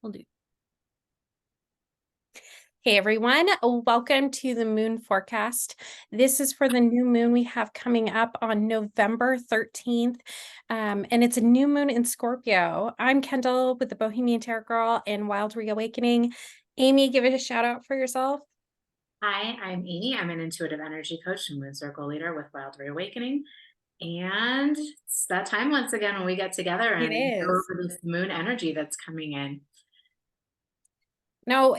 We'll do. Hey everyone, welcome to the moon forecast. This is for the new moon we have coming up on November 13th, and it's a new moon in Scorpio. I'm Kendall with the Bohemian Tarot Girl and Wild Reawakening. Amy, give it a shout out for yourself. Hi, I'm Amy. I'm an intuitive energy coach and moon circle leader with Wild Reawakening. And it's that time once again when we get together It and go is. over this moon energy that's coming in. No,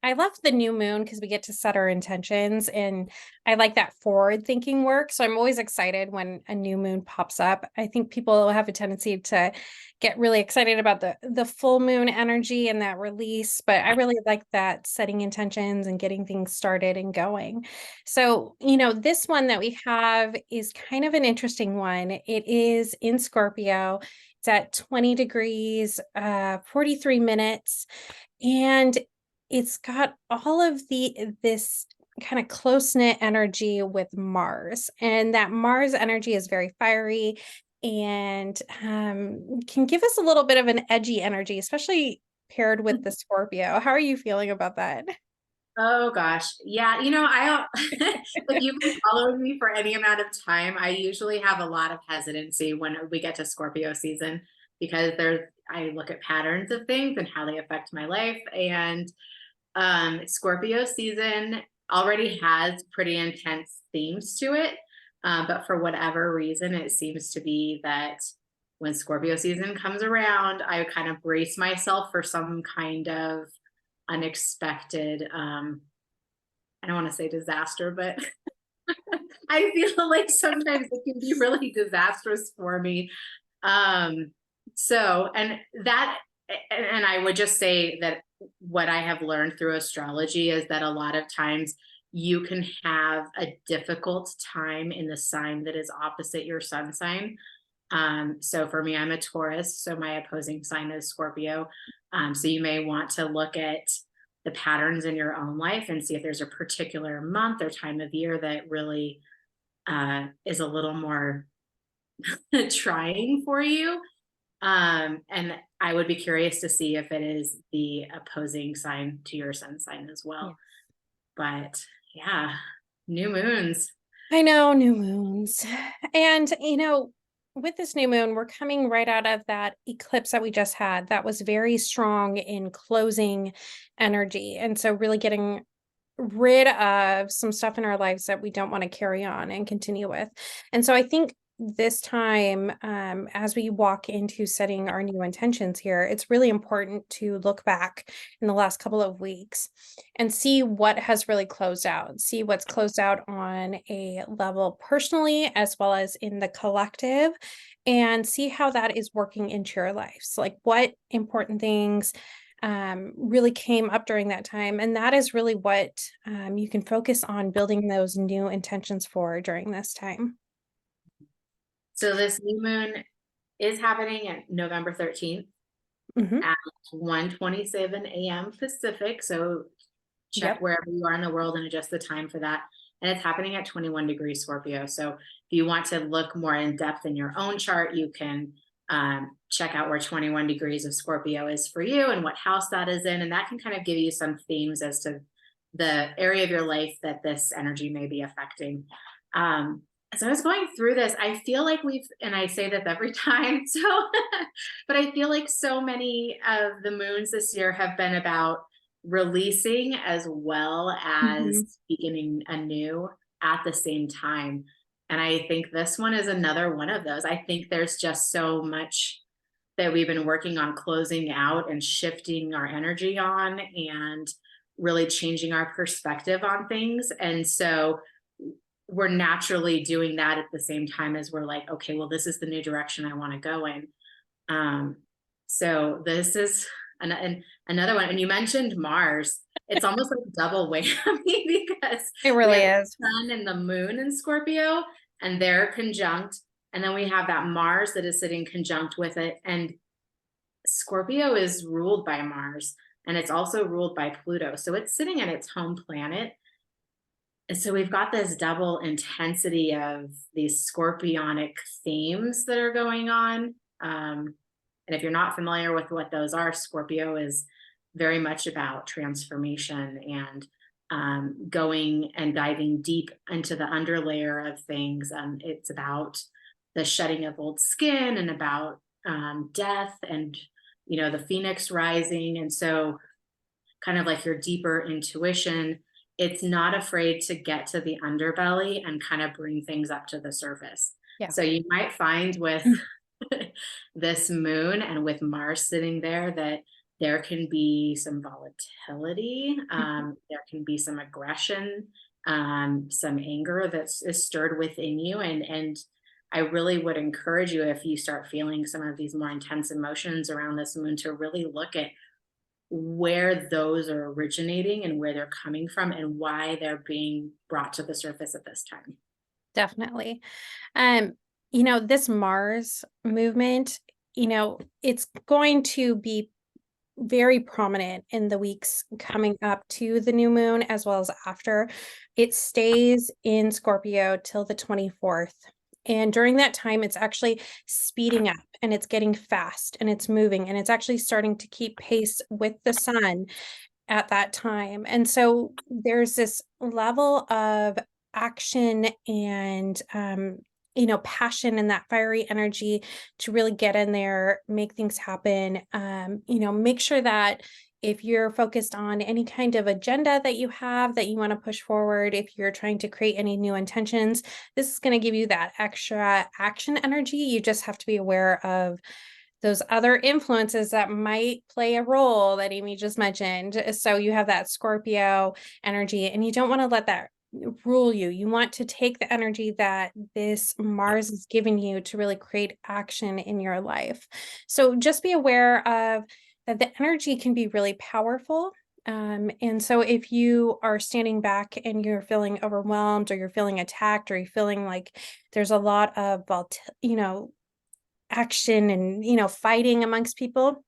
I love the new moon because we get to set our intentions, and I like that forward thinking work. So I'm always excited when a new moon pops up. I think people have a tendency to get really excited about the full moon energy and that release, but I really like that setting intentions and getting things started and going. So, this one that we have is kind of an interesting one. It is in Scorpio. It's at 20 degrees, 43 minutes. And it's got all of this kind of close-knit energy with Mars. And that Mars energy is very fiery and can give us a little bit of an edgy energy, especially paired with the Scorpio. How are you feeling about that? Oh gosh. Yeah, if you've been following me for any amount of time, I usually have a lot of hesitancy when we get to Scorpio season because I look at patterns of things and how they affect my life. And Scorpio season already has pretty intense themes to it. But for whatever reason, it seems to be that when Scorpio season comes around, I kind of brace myself for some kind of unexpected, I don't want to say disaster, but I feel like sometimes it can be really disastrous for me. Um, and I would just say that what I have learned through astrology is that a lot of times you can have a difficult time in the sign that is opposite your sun sign. So for me, I'm a Taurus, so my opposing sign is Scorpio. So you may want to look at the patterns in your own life and see if there's a particular month or time of year that really is a little more trying for you. And I would be curious to see if it is the opposing sign to your sun sign as Yeah. well. But yeah, new moons. I know, new moons. And, with this new moon, we're coming right out of that eclipse that we just had. That was very strong in closing energy. And so, really getting rid of some stuff in our lives that we don't want to carry on and continue with. And so I think this time, as we walk into setting our new intentions here, it's really important to look back in the last couple of weeks and see what has really closed out, see what's closed out on a level personally as well as in the collective, and see how that is working into your life. So, like, what important things really came up during that time. And that is really what you can focus on building those new intentions for during this time. So this new moon is happening at November 13th Hmm. at 1:27 a.m. Pacific. So check Yep. wherever you are in the world and adjust the time for that. And it's happening at 21 degrees Scorpio. So if you want to look more in depth in your own chart, you can check out where 21 degrees of Scorpio is for you and what house that is in. And that can kind of give you some themes as to the area of your life that this energy may be affecting. Um, so I was going through this. I feel like and I say this every time, but I feel like so many of the moons this year have been about releasing as well Hmm. as beginning anew at the same time. And I think this one is another one of those. I think there's just so much that we've been working on closing out and shifting our energy on and really changing our perspective on things. And so we're naturally doing that at the same time as we're like, okay, well, this is the new direction I want to go in. Um, so this is another one. And you mentioned Mars. It's almost like double whammy because It we really have is. the sun and the moon in Scorpio, and they're conjunct. And then we have that Mars that is sitting conjunct with it. And Scorpio is ruled by Mars, and it's also ruled by Pluto. So it's sitting at its home planet. And so we've got this double intensity of these scorpionic themes that are going on. And if you're not familiar with what those are, Scorpio is very much about transformation and going and diving deep into the underlayer of things. It's about the shedding of old skin and about death and, the phoenix rising. And so, kind of like your deeper intuition, it's not afraid to get to the underbelly and kind of bring things up to the surface. Yeah. So, you might find with this moon and with Mars sitting there that there can be some volatility, there can be some aggression, some anger is stirred within you, and I really would encourage you, if you start feeling some of these more intense emotions around this moon, to really look at where those are originating and where they're coming from and why they're being brought to the surface at this time. Definitely. Um, this Mars movement, it's going to be very prominent in the weeks coming up to the new moon as well as after. It stays in Scorpio till the 24th. And during that time, it's actually speeding up and it's getting fast and it's moving and it's actually starting to keep pace with the sun at that time. And so there's this level of action and passion and that fiery energy to really get in there, make things happen. Make sure that if you're focused on any kind of agenda that you have that you want to push forward, if you're trying to create any new intentions, this is going to give you that extra action energy. You just have to be aware of those other influences that might play a role that Amy just mentioned. So you have that Scorpio energy, and you don't want to let that rule you. You want to take the energy that this Mars is giving you to really create action in your life. So just be aware of that the energy can be really powerful. And so if you are standing back and you're feeling overwhelmed or you're feeling attacked or you're feeling like there's a lot of, action and fighting amongst people,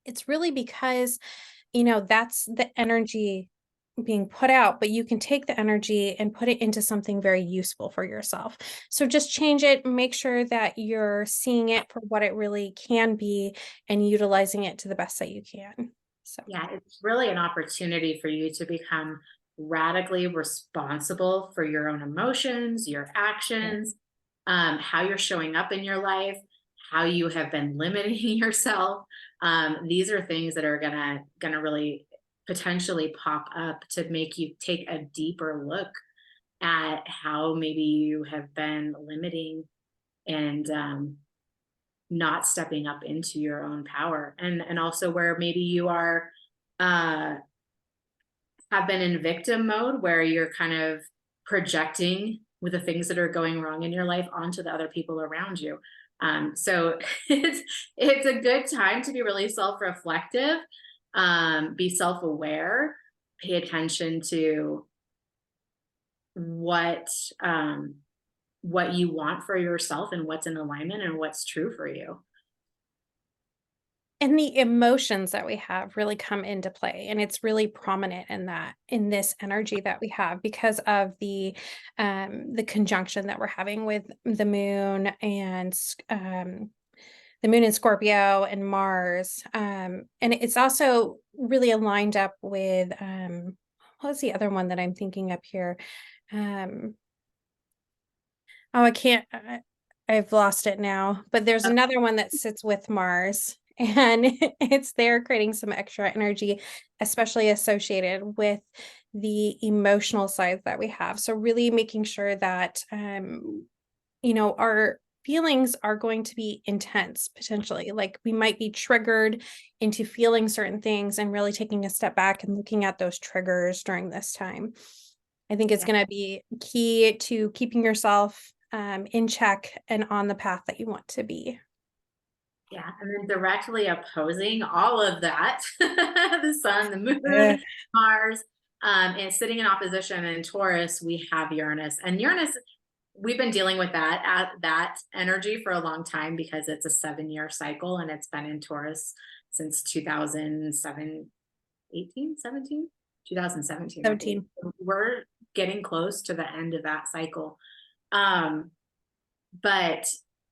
it's really because that's the energy being put out, but you can take the energy and put it into something very useful for yourself. So just change it, make sure that you're seeing it for what it really can be and utilizing it to the best that you can. So Yeah, it's really an opportunity for you to become radically responsible for your own emotions, your yeah. actions, how you're showing up in your life, how you have been limiting yourself. These are things that are gonna really potentially pop up to make you take a deeper look at how maybe you have been limiting and not stepping up into your own power, and also where maybe you are uh have been in victim mode, where you're kind of projecting with the things that are going wrong in your life onto the other people around you. So it's a good time to be really self-reflective, be self-aware, pay attention to what um, what you want for yourself and what's in alignment and what's true for you. And the emotions that we have really come into play, and it's really prominent in this energy that we have because of the conjunction that we're having with the moon in Scorpio and Mars. And it's also really aligned up with what was the other one that I'm thinking up here? Um, oh, I've lost it now, but there's another one that sits with Mars and it's there creating some extra energy, especially associated with the emotional sides that we have. So really making sure that, our feelings are going to be intense potentially. Like we might be triggered into feeling certain things and really taking a step back and looking at those triggers during this time. I think it's Yeah. going to be key to keeping yourself in check and on the path that you want to be. Yeah, and then directly opposing all of that, the sun, the Uh, moon, Mars, and sitting in opposition in Taurus, we have Uranus. And Uranus, we've been dealing with that energy for a long time because it's a 7-year cycle and it's been in Taurus since 2007, 18, 17, 2017, I believe. 17. So we're getting close to the end of that cycle. Um, but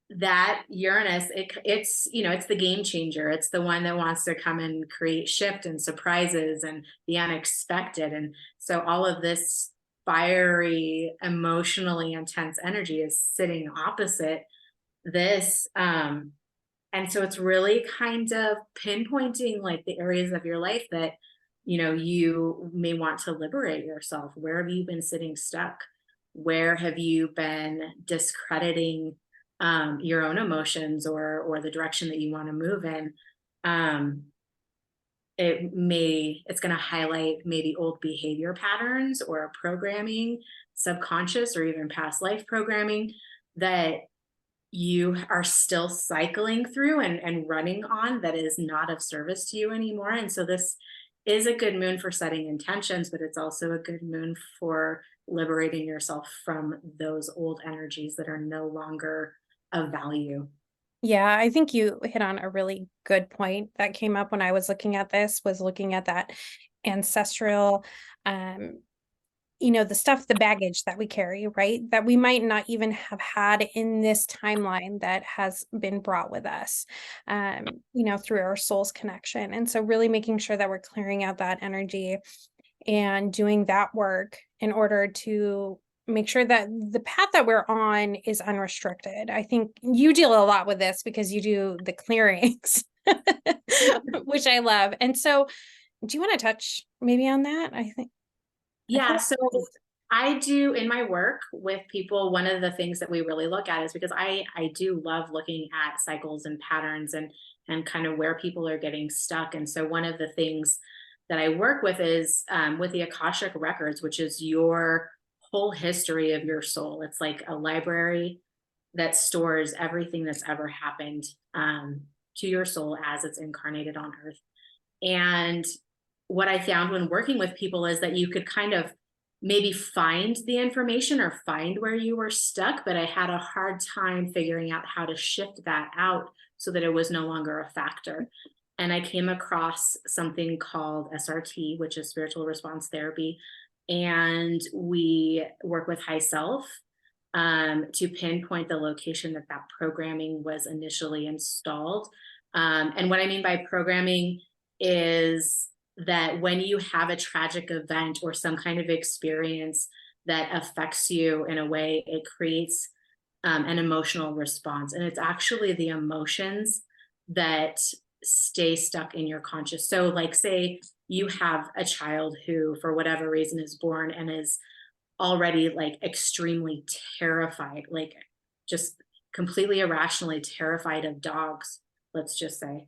that Uranus, it's, you know, it's the game changer. It's the one that wants to come and create shift and surprises and the unexpected. And so all of this fiery, emotionally intense energy is sitting opposite this. And so it's really kind of pinpointing like the areas of your life that, you know, you may want to liberate yourself. Where have you been sitting stuck? Where have you been discrediting your own emotions or the direction that you want to move in? Um, it's going to highlight maybe old behavior patterns or programming, subconscious or even past life programming that you are still cycling through and running on that is not of service to you anymore. And so this is a good moon for setting intentions, but it's also a good moon for liberating yourself from those old energies that are no longer of value. Yeah, I think you hit on a really good point that came up when I was looking at this, was looking at that ancestral, um, the stuff, the baggage that we carry, right? That we might not even have had in this timeline that has been brought with us, through our soul's connection. And so really making sure that we're clearing out that energy and doing that work in order to make sure that the path that we're on is unrestricted. I think you deal a lot with this because you do the clearings, which I love. And so, do you want to touch maybe on that? I Yeah, feel so I do in my work with people, one of the things that we really look at is because I do love looking at cycles and patterns and kind of where people are getting stuck. And so one of the things that I work with is with the Akashic records, which is your whole history of your soul. It's like a library that stores everything that's ever happened to your soul as it's incarnated on earth. And what I found when working with people is that you could kind of maybe find the information or find where you were stuck, but I had a hard time figuring out how to shift that out so that it was no longer a factor. And I came across something called SRT, which is spiritual response therapy. And we work with high self to pinpoint the location that that programming was initially installed. And what I mean by programming is that when you have a tragic event or some kind of experience that affects you in a way, it creates an emotional response. And it's actually the emotions that stay stuck in your conscious. So, like, say you have a child who, for whatever reason, is born and is already like extremely terrified, like just completely irrationally terrified of dogs, let's just say.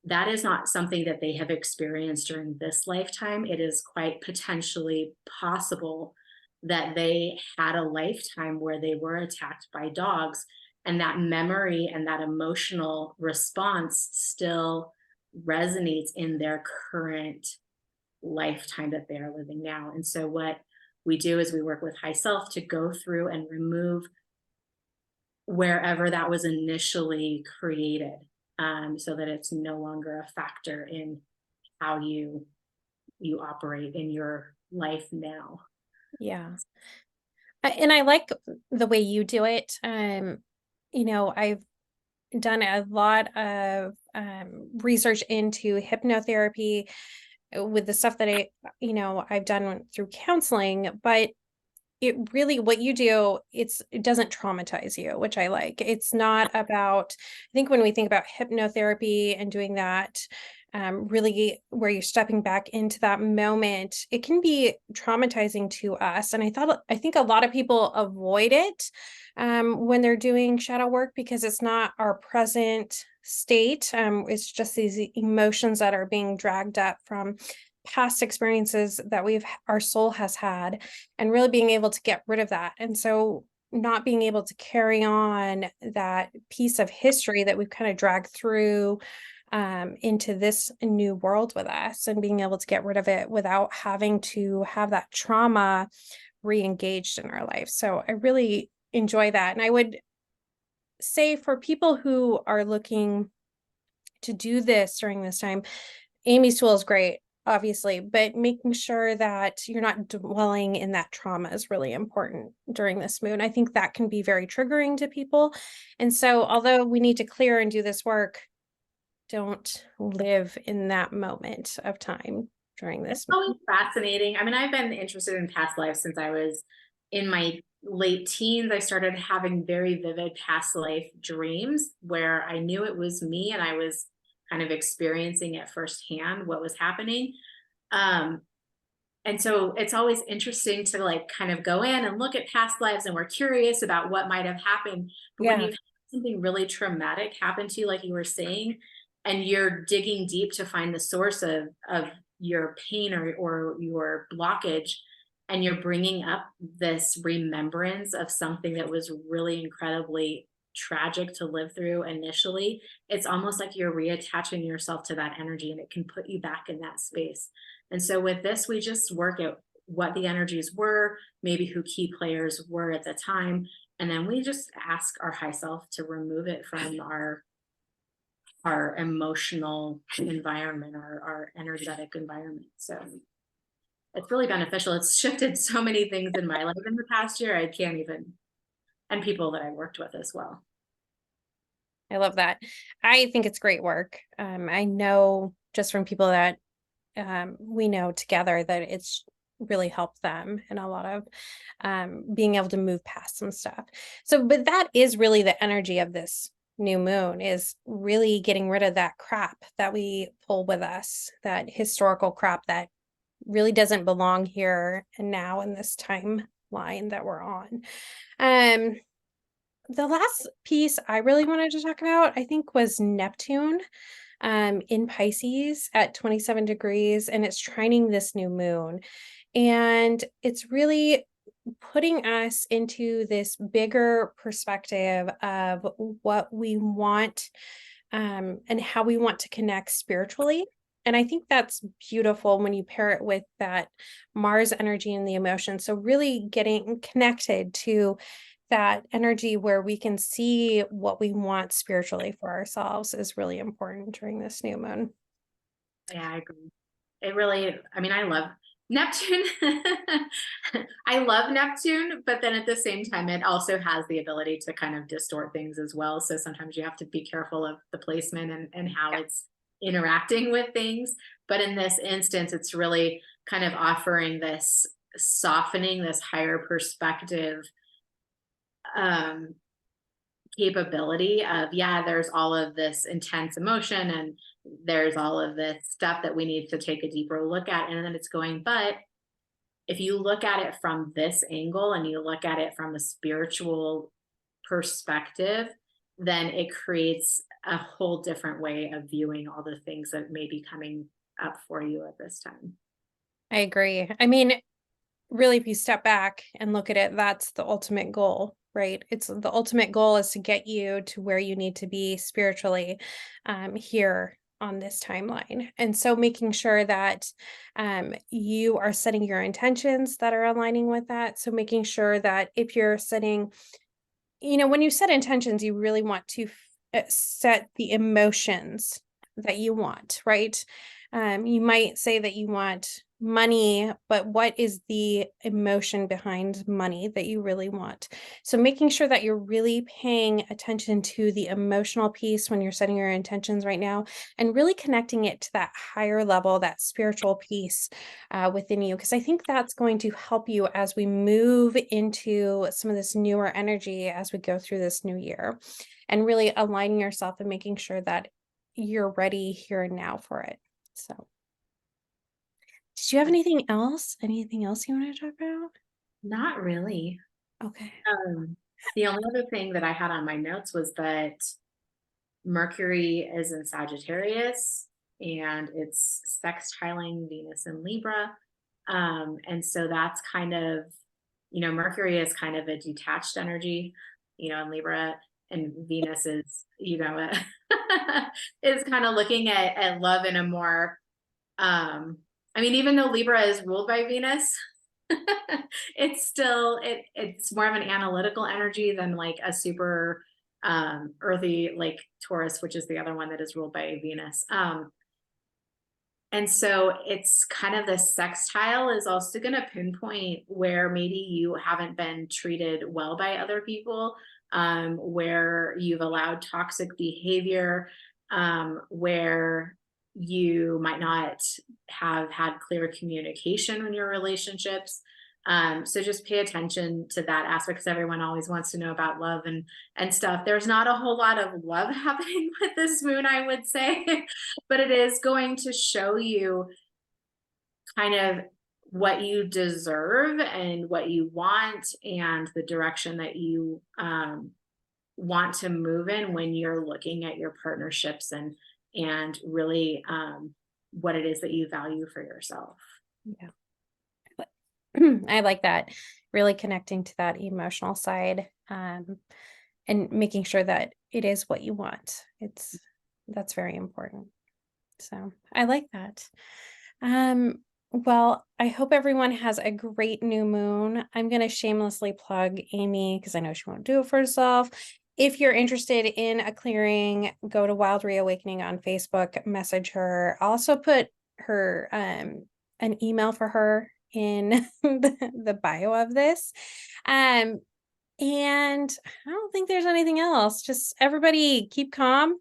That is not something that they have experienced during this lifetime. It is quite potentially possible that they had a lifetime where they were attacked by dogs, and that memory and that emotional response still resonates in their current lifetime that they are living now. And so, what we do is we work with high self to go through and remove wherever that was initially created, so that it's no longer a factor in how you operate in your life now. Yeah. And I like the way you do it. I've done a lot of research into hypnotherapy with the stuff that I've done through counseling, but it really, what you do, it doesn't traumatize you, which I like. It's not about, I think when we think about hypnotherapy and doing that, really where you're stepping back into that moment, it can be traumatizing to us. And I think a lot of people avoid it when they're doing shadow work because it's not our present state. It's just these emotions that are being dragged up from past experiences that our soul has had, and really being able to get rid of that. And so not being able to carry on that piece of history that we've kind of dragged through into this new world with us, and being able to get rid of it without having to have that trauma re-engaged in our life. So I really enjoy that. And I would say for people who are looking to do this during this time, Amy's tool is great. obviously, but making sure that you're not dwelling in that trauma is really important during this moon. I think that can be very triggering to people. And so, although we need to clear and do this work, don't live in that moment of time during It's this. always fascinating. I mean, I've been interested in past lives since I was in my late teens. I started having very vivid past life dreams where I knew it was me and I was kind of experiencing it firsthand what was happening. Um, and so it's always interesting to like kind of go in and look at past lives, and we're curious about what might have happened. But when Yeah. you've had something really traumatic happen to you, like you were saying, and you're digging deep to find the source of your pain or your blockage, and you're bringing up this remembrance of something that was really incredibly tragic to live through initially, it's almost like you're reattaching yourself to that energy, and it can put you back in that space. And so with this, we just work at what the energies were, maybe who key players were at the time, and then we just ask our high self to remove it from our emotional environment, our energetic environment. So it's really beneficial. It's shifted so many things in my life in the past year. I can't even, and people that I worked with as well. I love that. I think it's great work. I know just from people that we know together that it's really helped them in a lot of being able to move past some stuff. So, but that is really the energy of this new moon is really getting rid of that crap that we pull with us, that historical crap that really doesn't belong here and now in this timeline that we're on. Um, the last piece I really wanted to talk about, I think, was Neptune in Pisces at 27 degrees, and it's trining this new moon. And it's really putting us into this bigger perspective of what we want and how we want to connect spiritually. And I think that's beautiful when you pair it with that Mars energy and the emotion. So, really getting connected to that energy where we can see what we want spiritually for ourselves is really important during this new moon. Yeah, I agree. It really, I mean, I love Neptune. I love Neptune, but then at the same time, it also has the ability to kind of distort things as well. So sometimes you have to be careful of the placement and how it's interacting with things. But in this instance, it's really kind of offering this softening, this higher perspective um, capability of, yeah, there's all of this intense emotion and there's all of this stuff that we need to take a deeper look at. And then it's going, but if you look at it from this angle and you look at it from a spiritual perspective, then it creates a whole different way of viewing all the things that may be coming up for you at this time. I agree. I mean, really, if you step back and look at it, that's the ultimate goal, right? It's the ultimate goal is to get you to where you need to be spiritually here on this timeline. And so making sure that you are setting your intentions that are aligning with that. So making sure that if you're setting, when you set intentions, you really want to set the emotions that you want, right? You might say that you want money, but what is the emotion behind money that you really want? So making sure that you're really paying attention to the emotional piece when you're setting your intentions right now and really connecting it to that higher level, that spiritual piece within you, because I think that's going to help you as we move into some of this newer energy as we go through this new year and really aligning yourself and making sure that you're ready here and now for it. So, did you have anything else? Anything else you want to talk about? Not really. Okay. Um, the only other thing that I had on my notes was that Mercury is in Sagittarius and it's sextiling Venus in Libra. And so that's kind of, Mercury is kind of a detached energy, in Libra, and Venus is, is kind of looking at love in a more, I mean, even though Libra is ruled by Venus, it's still, it's more of an analytical energy than like a super earthy like Taurus, which is the other one that is ruled by Venus. And so it's kind of the sextile is also going to pinpoint where maybe you haven't been treated well by other people, where you've allowed toxic behavior, where you might not have had clear communication in your relationships. So just pay attention to that aspect because everyone always wants to know about love and stuff. There's not a whole lot of love happening with this moon, I would say, but it is going to show you kind of what you deserve and what you want and the direction that you want to move in when you're looking at your partnerships and really what it is that you value for yourself. Yeah. I like that. Really connecting to that emotional side, and making sure that it is what you want. That's very important. So I like that. Well, I hope everyone has a great new moon. I'm going to shamelessly plug Amy because I know she won't do it for herself. If you're interested in a clearing, go to Wild Reawakening on Facebook, message her. I'll also put her an email for her in the bio of this. And I don't think there's anything else. Just everybody keep calm,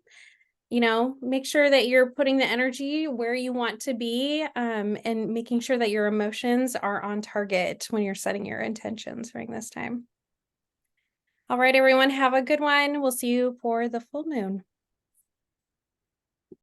make sure that you're putting the energy where you want to be, and making sure that your emotions are on target when you're setting your intentions during this time. All right, everyone, have a good one. We'll see you for the full moon.